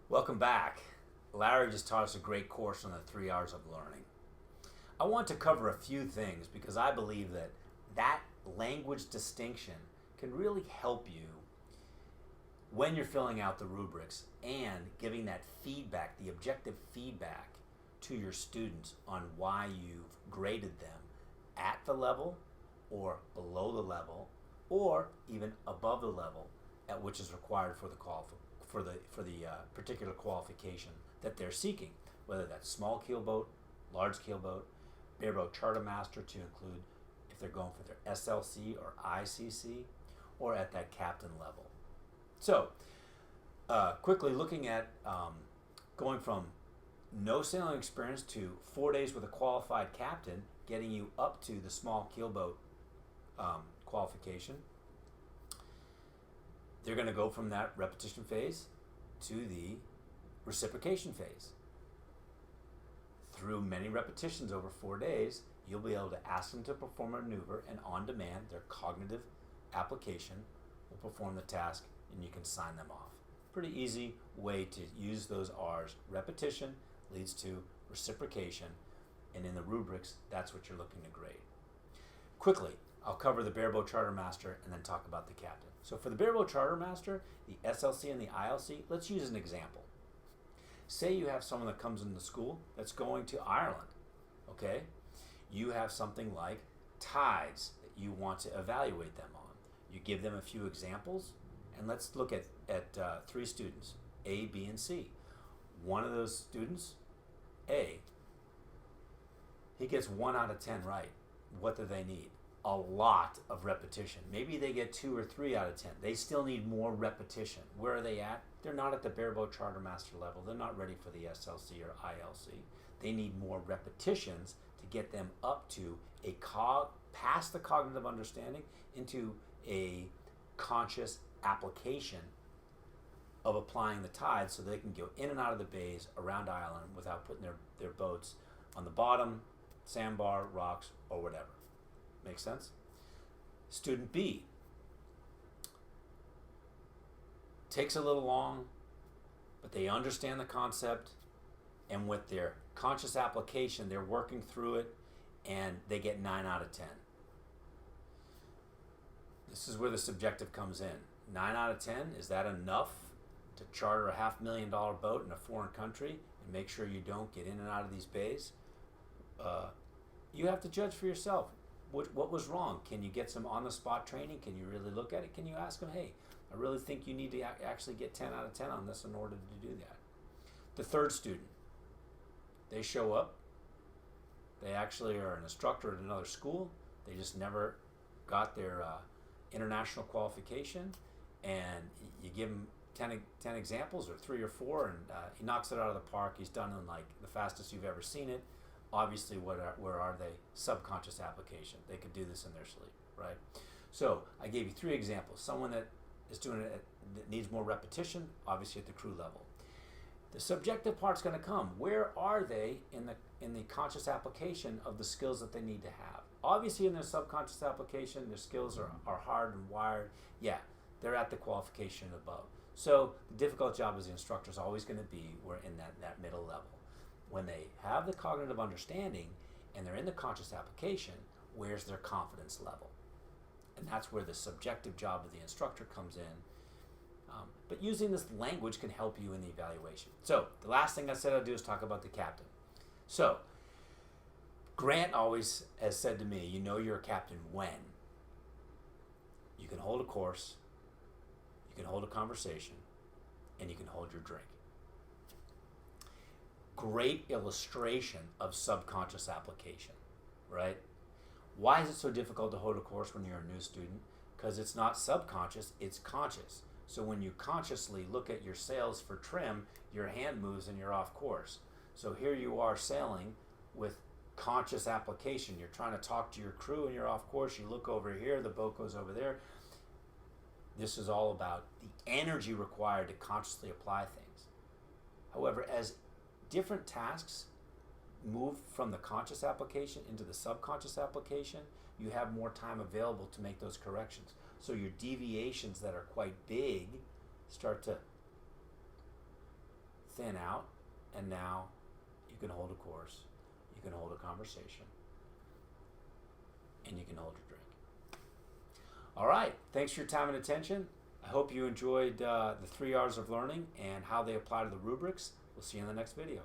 Welcome back. Larry just taught us a great course on the 3 Rs of learning. I want to cover a few things because I believe that language distinction can really help you when you're filling out the rubrics and giving that feedback, the objective feedback to your students on why you've graded them at the level or below the level or even above the level at which is required for the particular qualification that they're seeking, whether that's small keelboat, large keelboat, bareboat charter master to include if they're going for their SLC or ICC, or at that captain level. So, quickly looking at going from no sailing experience to 4 days with a qualified captain, getting you up to the small keelboat qualification. They're going to go from that repetition phase to the reciprocation phase. Through many repetitions over 4 days, you'll be able to ask them to perform a maneuver, and on demand, their cognitive application will perform the task and you can sign them off. Pretty easy way to use those R's. Repetition leads to reciprocation, and in the rubrics, that's what you're looking to grade. Quickly, I'll cover the bareboat charter master and then talk about the captain. So for the bareboat charter master, the SLC and the ILC, let's use an example. Say you have someone that comes into school that's going to Ireland, okay? You have something like tides that you want to evaluate them on. You give them a few examples, and let's look at three students, A, B, and C. One of those students, A, he gets 1 out of 10 right. What do they need? A lot of repetition. Maybe they get 2 or 3 out of 10. They still need more repetition. Where are they at? They're not at the bareboat charter master level. They're not ready for the SLC or ILC. They need more repetitions to get them up to past the cognitive understanding into a conscious application of applying the tide so they can go in and out of the bays around Ireland without putting their boats on the bottom, sandbar, rocks, or whatever. Make sense? Student B takes a little long, but they understand the concept, and with their conscious application, they're working through it, and they get 9 out of 10. This is where the subjective comes in. 9 out of 10, is that enough to charter a $500,000 boat in a foreign country and make sure you don't get in and out of these bays? You have to judge for yourself. What was wrong? Can you get some on-the-spot training? Can you really look at it? Can you ask them, hey, I really think you need to actually get 10 out of 10 on this in order to do that? The third student, they show up. They actually are an instructor at another school. They just never got their international qualification, and you give him 10 examples or 3 or 4, and he knocks it out of the park. He's done in like the fastest you've ever seen it. Obviously, where are they? Subconscious application. They could do this in their sleep, right? So I gave you 3 examples. Someone that is doing it that needs more repetition, obviously at the crew level. The subjective part's going to come. Where are they in the conscious application of the skills that they need to have? Obviously, in their subconscious application, their skills are hard and wired. Yeah, they're at the qualification above. So the difficult job as the instructor is always going to be we're in that middle level. When they have the cognitive understanding and they're in the conscious application, where's their confidence level? And that's where the subjective job of the instructor comes in. But using this language can help you in the evaluation. So the last thing I said I'd do is talk about the captain. So Grant always has said to me, you know you're a captain when you can hold a course, you can hold a conversation, and you can hold your drink. Great illustration of subconscious application, right? Why is it so difficult to hold a course when you're a new student? Because it's not subconscious, it's conscious. So when you consciously look at your sails for trim, your hand moves and you're off course. So here you are sailing with conscious application. You're trying to talk to your crew and you're off course. You look over here, the boat goes over there. This is all about the energy required to consciously apply things. However, as different tasks move from the conscious application into the subconscious application, you have more time available to make those corrections. So your deviations that are quite big start to thin out, and now you can hold a course, you can hold a conversation, and you can hold a drink. All right, thanks for your time and attention. I hope you enjoyed the 3 Rs of learning and how they apply to the rubrics. We'll see you in the next video.